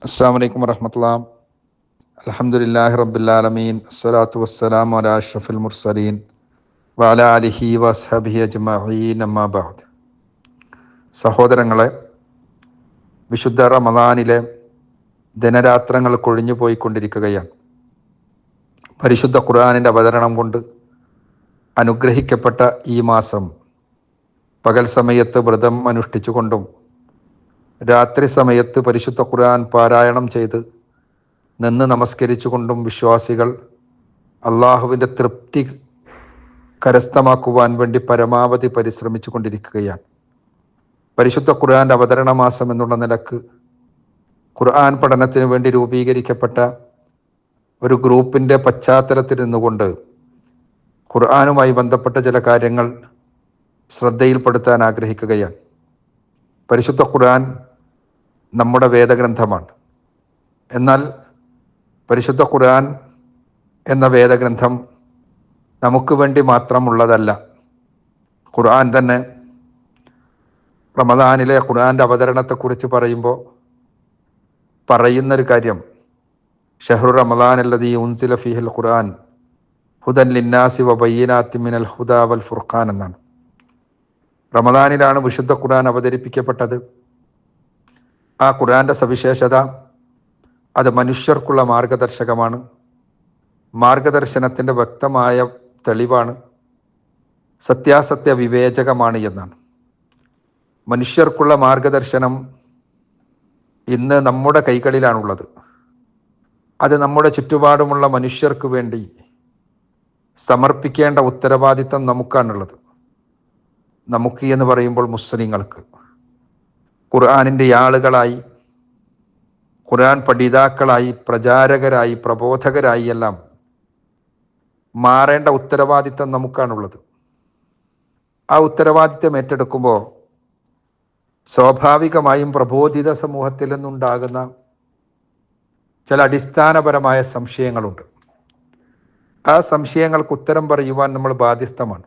അസ്സലാമു അലൈക്കും വറഹ്മത്തുള്ളാഹി. അൽഹംദുലില്ലാഹി റബ്ബിൽ ആലമീൻ. അസ്സലാത്തു വസ്സലാമു അലാ അഷ്റഫിൽ മുർസലീൻ വഅലാ ആലിഹി വസ്ഹബിഹി അജ്മഈൻ. അമ്മാ ബഅദ്. സഹോദരങ്ങളെ, വിശുദ്ധ റമദാനിലെ ദിനരാത്രങ്ങൾ കൊഴിഞ്ഞു പോയിക്കൊണ്ടിരിക്കുകയാണ്. പരിശുദ്ധ ഖുർആനിൻ്റെ അവതരണം കൊണ്ട് അനുഗ്രഹിക്കപ്പെട്ട ഈ മാസം പകൽ സമയത്ത് വ്രതം അനുഷ്ഠിച്ചുകൊണ്ടും രാത്രി സമയത്ത് പരിശുദ്ധ ഖുർആൻ പാരായണം ചെയ്ത് നിന്ന് നമസ്കരിച്ചുകൊണ്ടും വിശ്വാസികൾ അള്ളാഹുവിൻ്റെ തൃപ്തി കരസ്ഥമാക്കുവാൻ വേണ്ടി പരമാവധി പരിശ്രമിച്ചു കൊണ്ടിരിക്കുകയാണ്. പരിശുദ്ധ ഖുർആൻ്റെ അവതരണ മാസം എന്നുള്ള നിലക്ക് ഖുർആൻ പഠനത്തിന് വേണ്ടി രൂപീകരിക്കപ്പെട്ട ഒരു ഗ്രൂപ്പിൻ്റെ പശ്ചാത്തലത്തിൽ നിന്നുകൊണ്ട് ഖുർആനുമായി ബന്ധപ്പെട്ട ചില കാര്യങ്ങൾ ശ്രദ്ധയിൽപ്പെടുത്താൻ ആഗ്രഹിക്കുകയാണ്. പരിശുദ്ധ ഖുർആൻ നമ്മുടെ വേദഗ്രന്ഥമാണ്. എന്നാൽ പരിശുദ്ധ ഖുർആൻ എന്ന വേദഗ്രന്ഥം നമുക്ക് വേണ്ടി മാത്രമുള്ളതല്ല. ഖുർആൻ തന്നെ റമദാനിലെ ഖുർആൻ്റെ അവതരണത്തെക്കുറിച്ച് പറയുന്നൊരു കാര്യം, ഷഹ്റു റമദാൻ അല്ലദീ ഉൻസില ഫീഹിൽ ഖുർആൻ ഹുദൻ ലിന്നാസി വബയ്യിനാത്തിൻ മിനൽ ഹുദാ വൽ ഫുർഖാൻ എന്നാണ്. റമദാനിലാണ് വിശുദ്ധ ഖുർആൻ അവതരിപ്പിക്കപ്പെട്ടത്. ആ ഖുർആൻ്റെ സവിശേഷത, അത് മനുഷ്യർക്കുള്ള മാർഗദർശകമാണ്, മാർഗദർശനത്തിൻ്റെ വ്യക്തമായ തെളിവാണ്, സത്യാസത്യ വിവേചകമാണ് എന്നാണ്. മനുഷ്യർക്കുള്ള മാർഗദർശനം ഇന്ന് നമ്മുടെ കൈകളിലാണുള്ളത്. അത് നമ്മുടെ ചുറ്റുപാടുമുള്ള മനുഷ്യർക്ക് വേണ്ടി സമർപ്പിക്കേണ്ട ഉത്തരവാദിത്തം നമുക്കാണുള്ളത്. നമുക്ക് എന്ന് പറയുമ്പോൾ മുസ്ലിങ്ങൾക്ക്, ഖുർആനിൻ്റെ ആളുകളായി, ഖുർആൻ പഠിതാക്കളായി, പ്രചാരകരായി, പ്രബോധകരായി എല്ലാം മാറേണ്ട ഉത്തരവാദിത്തം നമുക്കാണുള്ളത്. ആ ഉത്തരവാദിത്തം ഏറ്റെടുക്കുമ്പോൾ സ്വാഭാവികമായും പ്രബോധിത സമൂഹത്തിൽ നിന്നുണ്ടാകുന്ന ചില അടിസ്ഥാനപരമായ സംശയങ്ങളുണ്ട്. ആ സംശയങ്ങൾക്ക് ഉത്തരം പറയുവാൻ നമ്മൾ ബാധ്യസ്ഥമാണ്.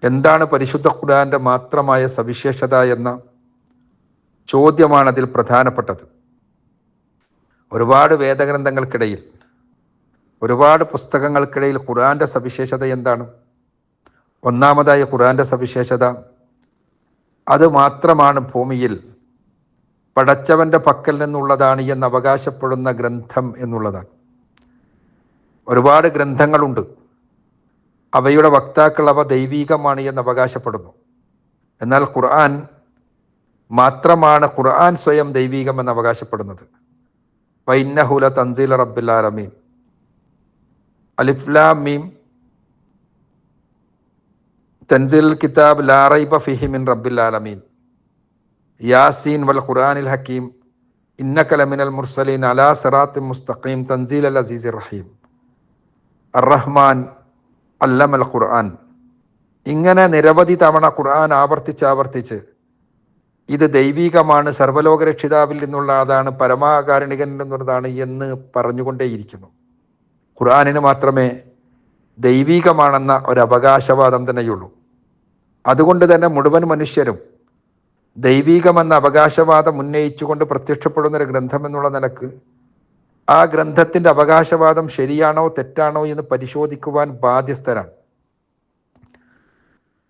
എന്താണ് പരിശുദ്ധ ഖുർആന്റെ മാത്രമായ സവിശേഷത എന്ന ചോദ്യമാണ് അതിൽ പ്രധാനപ്പെട്ടത്. ഒരുപാട് വേദഗ്രന്ഥങ്ങൾക്കിടയിൽ, ഒരുപാട് പുസ്തകങ്ങൾക്കിടയിൽ ഖുർആന്റെ സവിശേഷത എന്താണ്? ഒന്നാമതായി ഖുർആന്റെ സവിശേഷത, അത് മാത്രമാണ് ഭൂമിയിൽ പടച്ചവന്റെ പക്കൽ നിന്നുള്ളതാണ് എന്ന് അവകാശപ്പെടുന്ന ഗ്രന്ഥം എന്നുള്ളതാണ്. ഒരുപാട് ഗ്രന്ഥങ്ങളുണ്ട്, അവയുടെ വക്താക്കൾ അവ ദൈവീകമാണ് എന്ന് അവകാശപ്പെടുന്നു. എന്നാൽ ഖുർആൻ മാത്രമാണ് ഖുർആൻ സ്വയം ദൈവീകം എന്ന് അവകാശപ്പെടുന്നത്. വഇന്നഹു ലതൻസീലു റബ്ബിൽ ആലമീൻ. അലിഫ് ലാം മീം തൻസീലുൽ കിതാബ് ലാ റൈബ ഫീഹി മിൻ റബ്ബിൽ ആലമീൻ. യാസീൻ വൽ ഖുർആനിൽ ഹക്കീം ഇന്നക ലമിനൽ മുർസലീൻ അലാ സിറാത്തിൻ മുസ്തഖീം തൻസീലുൽ അസീസിർ റഹീം. അർ-റഹ്മാൻ അല്ലമൽ ഖുർആൻ. ഇങ്ങനെ നിരവധി തവണ ഖുർആൻ ആവർത്തിച്ച് ഇത് ദൈവീകമാണ്, സർവ്വലോക രക്ഷിതാവിൽ നിന്നുള്ളതാണ്, പരമാകാരുണികനിൽ നിന്നുള്ളതാണ് എന്ന് പറഞ്ഞുകൊണ്ടേയിരിക്കുന്നു. ഖുർആനിന് മാത്രമേ ദൈവീകമാണെന്ന ഒരു അവകാശവാദം തന്നെയുള്ളൂ. അതുകൊണ്ട് തന്നെ മുഴുവൻ മനുഷ്യരും ദൈവീകമെന്ന അവകാശവാദം ഉന്നയിച്ചുകൊണ്ട് പ്രത്യക്ഷപ്പെടുന്നൊരു ഗ്രന്ഥം എന്നുള്ള നിലക്ക് ആ ഗ്രന്ഥത്തിൻ്റെ അവകാശവാദം ശരിയാണോ തെറ്റാണോ എന്ന് പരിശോധിക്കുവാൻ ബാധ്യസ്ഥരാണ്.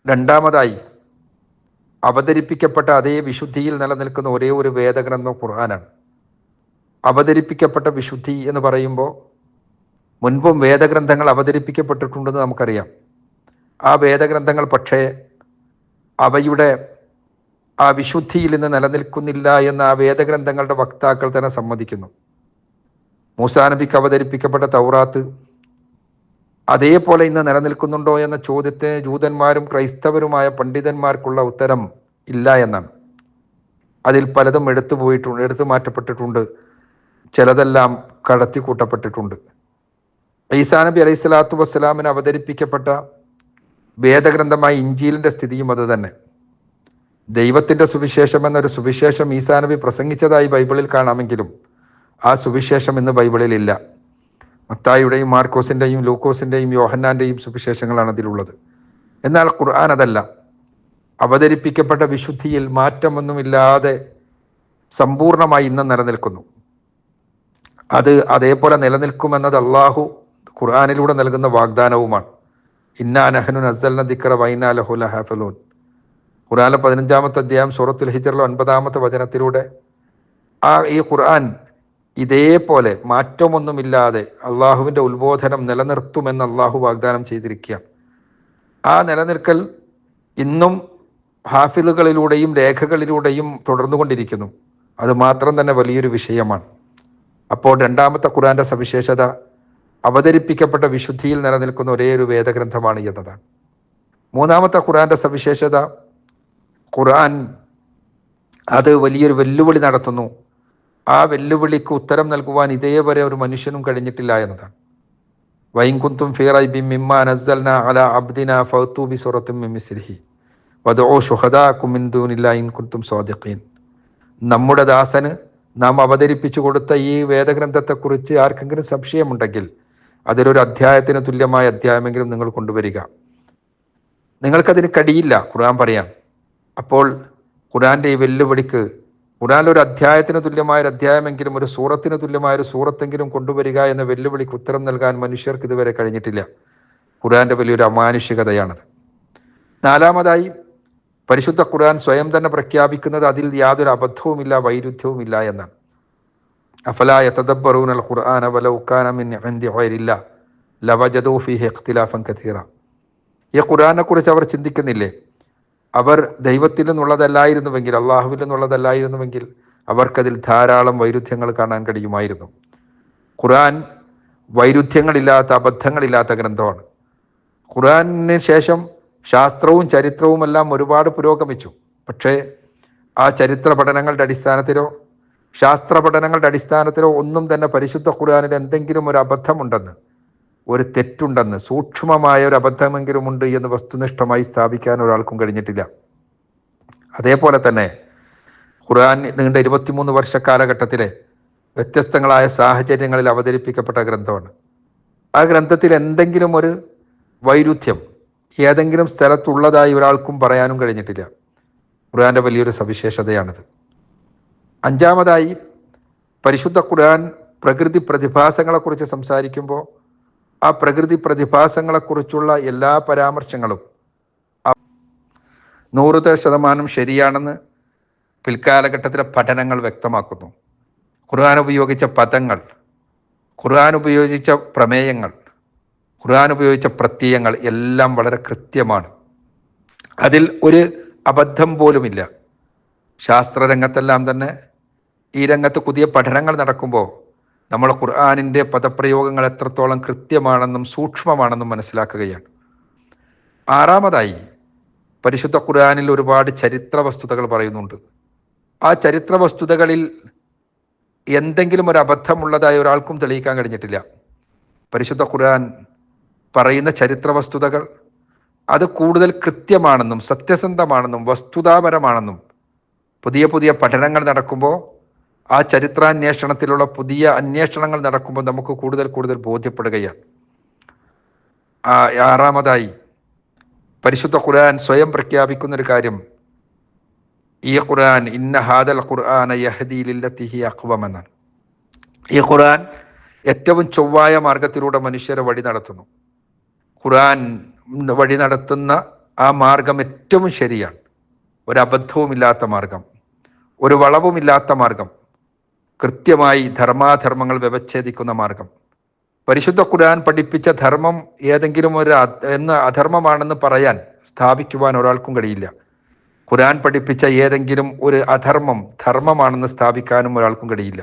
രണ്ടാമതായി, അവതരിപ്പിക്കപ്പെട്ട അതേ വിശുദ്ധിയിൽ നിലനിൽക്കുന്ന ഒരേ ഒരു വേദഗ്രന്ഥം ഖുർആനാണ്. അവതരിപ്പിക്കപ്പെട്ട വിശുദ്ധി എന്ന് പറയുമ്പോൾ മുൻപും വേദഗ്രന്ഥങ്ങൾ അവതരിപ്പിക്കപ്പെട്ടിട്ടുണ്ടെന്ന് നമുക്കറിയാം. ആ വേദഗ്രന്ഥങ്ങൾ പക്ഷേ അവയുടെ ആ വിശുദ്ധിയിൽ നിന്ന് നിലനിൽക്കുന്നില്ല എന്ന് ആ വേദഗ്രന്ഥങ്ങളുടെ വക്താക്കൾ തന്നെ സമ്മതിക്കുന്നു. മൂസാ നബിക്ക് അവതരിപ്പിക്കപ്പെട്ട തൗറാത്ത് അതേപോലെ ഇന്ന് നിലനിൽക്കുന്നുണ്ടോ എന്ന ചോദ്യത്തിന് ജൂതന്മാരും ക്രൈസ്തവരുമായ പണ്ഡിതന്മാർക്കുള്ള ഉത്തരം ഇല്ല എന്നാണ്. അതിൽ പലതും എടുത്തു മാറ്റപ്പെട്ടിട്ടുണ്ട്, ചിലതെല്ലാം കടത്തിക്കൂട്ടപ്പെട്ടിട്ടുണ്ട്. ഈസാ നബി അലൈഹി സ്വലാത്തു വസ്സലാമിന് അവതരിപ്പിക്കപ്പെട്ട വേദഗ്രന്ഥമായ ഇഞ്ചീലിൻ്റെ സ്ഥിതിയും അത് തന്നെ. ദൈവത്തിൻ്റെ സുവിശേഷം എന്നൊരു സുവിശേഷം ഈസാ നബി പ്രസംഗിച്ചതായി ബൈബിളിൽ കാണാമെങ്കിലും ആ സുവിശേഷം ഇന്ന് ബൈബിളിൽ ഇല്ല. മത്തായിയുടെയും മാർക്കോസിൻ്റെയും ലൂക്കോസിൻ്റെയും യോഹന്നാൻ്റെയും സുവിശേഷങ്ങളാണ് അതിലുള്ളത്. എന്നാൽ ഖുർആൻ അതല്ല. അവതരിപ്പിക്കപ്പെട്ട വിശുദ്ധിയിൽ മാറ്റമൊന്നുമില്ലാതെ സമ്പൂർണമായി ഇന്നും നിലനിൽക്കുന്നു. അത് അതേപോലെ നിലനിൽക്കുമെന്നത് അള്ളാഹു ഖുർആനിലൂടെ നൽകുന്ന വാഗ്ദാനവുമാണ്. ഇന്നാ നഹ്നു നസ്സൽന ദിക്റ വഇന്നാ ലഹു ലഹാഫിളൂൻ. ഖുർആനിലെ 15-ാമത്തെ അധ്യായം സൂറത്തുൽ ഹിജ്റിലെ 9-ാമത്തെ വചനത്തിലൂടെ ഈ ഖുർആൻ ഇതേപോലെ മാറ്റമൊന്നുമില്ലാതെ അള്ളാഹുവിൻ്റെ ഉത്ബോധനം നിലനിർത്തുമെന്ന് അള്ളാഹു വാഗ്ദാനം ചെയ്തിരിക്കുകയാണ്. ആ നിലനിൽക്കൽ ഇന്നും ഹാഫിളുകളിലൂടെയും രേഖകളിലൂടെയും തുടർന്നുകൊണ്ടിരിക്കുന്നു. അത് മാത്രം തന്നെ വലിയൊരു വിഷയമാണ്. അപ്പോൾ രണ്ടാമത്തെ ഖുർആന്റെ സവിശേഷത അവതരിപ്പിക്കപ്പെട്ട വിശുദ്ധിയിൽ നിലനിൽക്കുന്ന ഒരേ ഒരു വേദഗ്രന്ഥമാണ് എന്നതാണ്. മൂന്നാമത്തെ ഖുർആന്റെ സവിശേഷത ഖുർആൻ അത് വലിയൊരു വെല്ലുവിളി നടത്തുന്നു. ആ വെല്ലുവിളിക്ക് ഉത്തരം നൽകുവാൻ ഇതേവരെ ഒരു മനുഷ്യനും കഴിഞ്ഞിട്ടില്ല എന്നതാണ്. വഇൻ കുന്തും ഫീ റൈബിൻ മിമ്മാ നസ്സൽനാ അലാ അബ്ദിനാ ഫഅ്തൂ ബിസൂറത്തിൻ മിൻ മിസ്ലിഹി വദഉ ശുഹദാഅക്കും മിൻ ദൂനില്ലാഹി ഇൻ കുന്തും സ്വാദിഖീൻ. നമ്മുടെ ദാസന് നാം അവതരിപ്പിച്ചു കൊടുത്ത ഈ വേദഗ്രന്ഥത്തെക്കുറിച്ച് ആർക്കെങ്കിലും സംശയമുണ്ടെങ്കിൽ അതിലൊരു അധ്യായത്തിന് തുല്യമായ അധ്യായമെങ്കിലും നിങ്ങൾ കൊണ്ടുവരിക. നിങ്ങൾക്കതിന് കഴിയില്ല ഖുർആൻ പറയാം. അപ്പോൾ ഖുർആന്റെ ഈ വെല്ലുവിളിക്ക് ഖുർആനിലൊരു അധ്യായത്തിന് തുല്യമായ ഒരു അധ്യായമെങ്കിലും, ഒരു സൂറത്തിന് തുല്യമായ ഒരു സൂറത്തെങ്കിലും കൊണ്ടുവരിക എന്ന വെല്ലുവിളിക്ക് ഉത്തരം നൽകാൻ മനുഷ്യർക്ക് ഇതുവരെ കഴിഞ്ഞിട്ടില്ല. ഖുർആന്റെ വലിയൊരു അമാനുഷികതയാണത്. നാലാമതായി പരിശുദ്ധ ഖുർആൻ സ്വയം തന്നെ പ്രഖ്യാപിക്കുന്നത് അതിൽ യാതൊരു അബദ്ധവുമില്ല, വൈരുദ്ധ്യവുമില്ല എന്നാണ്. അഫലാ യതദബ്ബറൂനൽ ഖുർആന വലൗ കാന മിൻ ഇൻദി ഗൈരില്ലാഹ് ലവജദൂ ഫീഹി ഇഖ്തിലാഫൻ കതീറ. ഈ ഖുർആനെ കുറിച്ച് അവർ ചിന്തിക്കുന്നില്ലേ? അവർ ദൈവത്തിൽ നിന്നുള്ളതല്ലായിരുന്നുവെങ്കിൽ, അള്ളാഹുവിൽ നിന്നുള്ളതല്ലായിരുന്നുവെങ്കിൽ അവർക്കതിൽ ധാരാളം വൈരുദ്ധ്യങ്ങൾ കാണാൻ കഴിയുമായിരുന്നു. ഖുർആൻ വൈരുദ്ധ്യങ്ങളില്ലാത്ത, അബദ്ധങ്ങളില്ലാത്ത ഗ്രന്ഥമാണ്. ഖുർആനിന് ശേഷം ശാസ്ത്രവും ചരിത്രവുമെല്ലാം ഒരുപാട് പുരോഗമിച്ചു. പക്ഷേ ആ ചരിത്ര പഠനങ്ങളുടെ അടിസ്ഥാനത്തിലോ ശാസ്ത്ര പഠനങ്ങളുടെ അടിസ്ഥാനത്തിലോ ഒന്നും തന്നെ പരിശുദ്ധ ഖുർആനിൽ എന്തെങ്കിലും ഒരു അബദ്ധമുണ്ടെന്ന്, ഒരു തെറ്റുണ്ടെന്ന്, സൂക്ഷ്മമായ ഒരു അബദ്ധമെങ്കിലും ഉണ്ട് എന്ന് വസ്തുനിഷ്ഠമായി സ്ഥാപിക്കാൻ ഒരാൾക്കും കഴിഞ്ഞിട്ടില്ല. അതേപോലെ തന്നെ ഖുർആൻ നീണ്ട 23 വർഷ കാലഘട്ടത്തിലെ വ്യത്യസ്തങ്ങളായ സാഹചര്യങ്ങളിൽ അവതരിപ്പിക്കപ്പെട്ട ഗ്രന്ഥമാണ്. ആ ഗ്രന്ഥത്തിൽ എന്തെങ്കിലും ഒരു വൈരുദ്ധ്യം ഏതെങ്കിലും സ്ഥലത്തുള്ളതായി ഒരാൾക്കും പറയാനും കഴിഞ്ഞിട്ടില്ല. ഖുർആന്റെ വലിയൊരു സവിശേഷതയാണിത്. അഞ്ചാമതായി പരിശുദ്ധ ഖുർആൻ പ്രകൃതി പ്രതിഭാസങ്ങളെക്കുറിച്ച് സംസാരിക്കുമ്പോൾ ആ പ്രകൃതി പ്രതിഭാസങ്ങളെക്കുറിച്ചുള്ള എല്ലാ പരാമർശങ്ങളും 100% ശരിയാണെന്ന് പിൽക്കാലഘട്ടത്തിലെ പഠനങ്ങൾ വ്യക്തമാക്കുന്നു. ഖുർആൻ ഉപയോഗിച്ച പദങ്ങൾ, ഖുർആൻ ഉപയോഗിച്ച പ്രമേയങ്ങൾ, ഖുർആൻ ഉപയോഗിച്ച പ്രത്യയങ്ങൾ എല്ലാം വളരെ കൃത്യമാണ്. അതിൽ ഒരു അബദ്ധം പോലുമില്ല. ശാസ്ത്രരംഗത്തെല്ലാം തന്നെ ഈ രംഗത്ത് പുതിയ പഠനങ്ങൾ നടക്കുമ്പോൾ നമ്മൾ ഖുർആനിൻ്റെ പദപ്രയോഗങ്ങൾ എത്രത്തോളം കൃത്യമാണെന്നും സൂക്ഷ്മമാണെന്നും മനസ്സിലാക്കുകയാണ്. ആറാമതായി പരിശുദ്ധ ഖുർആനിൽ ഒരുപാട് ചരിത്ര വസ്തുതകൾ പറയുന്നുണ്ട്. ആ ചരിത്ര വസ്തുതകളിൽ എന്തെങ്കിലും ഒരു അബദ്ധമുള്ളതായി ഒരാൾക്കും തെളിയിക്കാൻ കഴിഞ്ഞിട്ടില്ല. പരിശുദ്ധ ഖുർആൻ പറയുന്ന ചരിത്ര വസ്തുതകൾ അത് കൂടുതൽ കൃത്യമാണെന്നും സത്യസന്ധമാണെന്നും വസ്തുതാപരമാണെന്നും പുതിയ പുതിയ പഠനങ്ങൾ നടക്കുമ്പോൾ, ആ ചരിത്രാന്വേഷണത്തിലുള്ള പുതിയ അന്വേഷണങ്ങൾ നടക്കുമ്പോൾ നമുക്ക് കൂടുതൽ കൂടുതൽ ബോധ്യപ്പെടുകയാണ്. ആറാമതായി പരിശുദ്ധ ഖുർആൻ സ്വയം പ്രഖ്യാപിക്കുന്നൊരു കാര്യം, ഈ ഖുർആൻ ഇന്ന ഹാദൽ ഖുർആന യഹ്ദീ ലില്ലത്തി ഹിയ അഖ്വം എന്നാണ്. ഈ ഖുർആൻ ഏറ്റവും ചൊവ്വായ മാർഗത്തിലൂടെ മനുഷ്യരെ വഴി നടത്തുന്നു. ഖുർആൻ വഴി നടത്തുന്ന ആ മാർഗം ഏറ്റവും ശരിയാണ്. ഒരബദ്ധവുമില്ലാത്ത മാർഗം, ഒരു വളവുമില്ലാത്ത മാർഗം, കൃത്യമായി ധർമാധർമ്മങ്ങൾ വ്യവച്ഛേദിക്കുന്ന മാർഗം. പരിശുദ്ധ ഖുർആൻ പഠിപ്പിച്ച ധർമ്മം ഏതെങ്കിലും ഒരു അധർമ്മമാണെന്ന് പറയാൻ, സ്ഥാപിക്കുവാൻ ഒരാൾക്കും കഴിയില്ല. ഖുർആൻ പഠിപ്പിച്ച ഏതെങ്കിലും ഒരു അധർമ്മം ധർമ്മമാണെന്ന് സ്ഥാപിക്കാനും ഒരാൾക്കും കഴിയില്ല.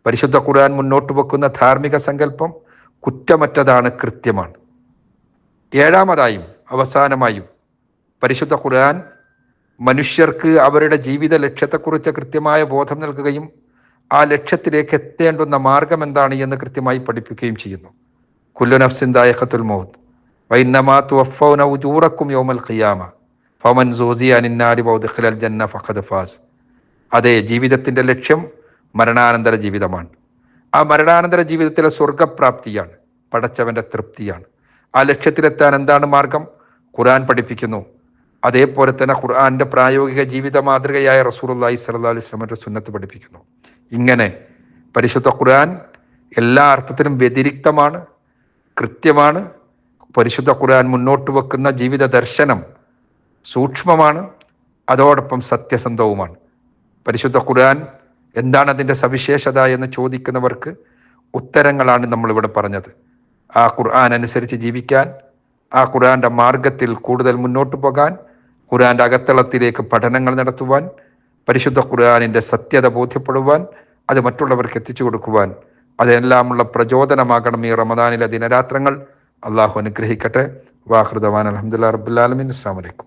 പരിശുദ്ധ ഖുർആൻ മുന്നോട്ട് വെക്കുന്ന ധാർമ്മിക സങ്കല്പം കുറ്റമറ്റതാണ്, കൃത്യമാണ്. ഏഴാമതായും അവസാനമായും പരിശുദ്ധ ഖുർആൻ മനുഷ്യർക്ക് അവരുടെ ജീവിത ലക്ഷ്യത്തെക്കുറിച്ച് കൃത്യമായ ബോധം നൽകുകയും ആ ലക്ഷ്യത്തിലേക്ക് എത്തേണ്ടുന്ന മാർഗം എന്താണ് എന്ന് കൃത്യമായി പഠിപ്പിക്കുകയും ചെയ്യുന്നു. കുല്ലു നഫ്സിൻ ദായിഖത്തുൽ മൗത്ത് വഇന്നമാ തുവഫൗന ഉജൂറക്കും യൗമൽ ഖിയാമ ഫമൻ സൂസിയ അനിൻ നാരി വഉദ്ഖിലൽ ജന്ന ഫഖദ് ഫാസ്. അതെ, ജീവിതത്തിൻ്റെ ലക്ഷ്യം മരണാനന്തര ജീവിതമാണ്. ആ മരണാനന്തര ജീവിതത്തിലെ സ്വർഗപ്രാപ്തിയാണ്, പടച്ചവൻ്റെ തൃപ്തിയാണ്. ആ ലക്ഷ്യത്തിലെത്താൻ എന്താണ് മാർഗം? ഖുർആൻ പഠിപ്പിക്കുന്നു. അതേപോലെ തന്നെ ഖുർആന്റെ പ്രായോഗിക ജീവിത മാതൃകയായ റസൂലുള്ളാഹി സ്വല്ലല്ലാഹു അലൈഹി വസല്ലമയുടെ സുന്നത്ത് പഠിപ്പിക്കുന്നു. ഇങ്ങനെ പരിശുദ്ധ ഖുർആൻ എല്ലാ അർത്ഥത്തിലും വ്യതിരിക്തമാണ്, കൃത്യമാണ്. പരിശുദ്ധ ഖുർആൻ മുന്നോട്ട് വെക്കുന്ന ജീവിത ദർശനം സൂക്ഷ്മമാണ്, അതോടൊപ്പം സത്യസന്ധവുമാണ്. പരിശുദ്ധ ഖുർആൻ എന്താണ് അതിൻ്റെ സവിശേഷത എന്ന് ചോദിക്കുന്നവർക്ക് ഉത്തരങ്ങളാണ് നമ്മളിവിടെ പറഞ്ഞത്. ആ ഖുർആൻ അനുസരിച്ച് ജീവിക്കാൻ, ആ ഖുർആന്റെ മാർഗത്തിൽ കൂടുതൽ മുന്നോട്ട് പോകാൻ, ഖുർആന്റെ അകത്തളത്തിലേക്ക് പഠനങ്ങൾ നടത്തുവാൻ, പരിശുദ്ധ ഖുർആനിൻ്റെ സത്യത ബോധ്യപ്പെടുവാൻ, അത് മറ്റുള്ളവർക്ക് എത്തിച്ചു കൊടുക്കുവാൻ, അതെല്ലാമുള്ള പ്രചോദനമാകണം ഈ റമദാനിലെ ദിനരാത്രങ്ങൾ. അള്ളാഹു അനുഗ്രഹിക്കട്ടെ. വാഹൃദവാൻ അൽഹംദുലില്ലാഹി റബ്ബിൽ ആലമീൻ. അസ്സലാമു അലൈക്കും.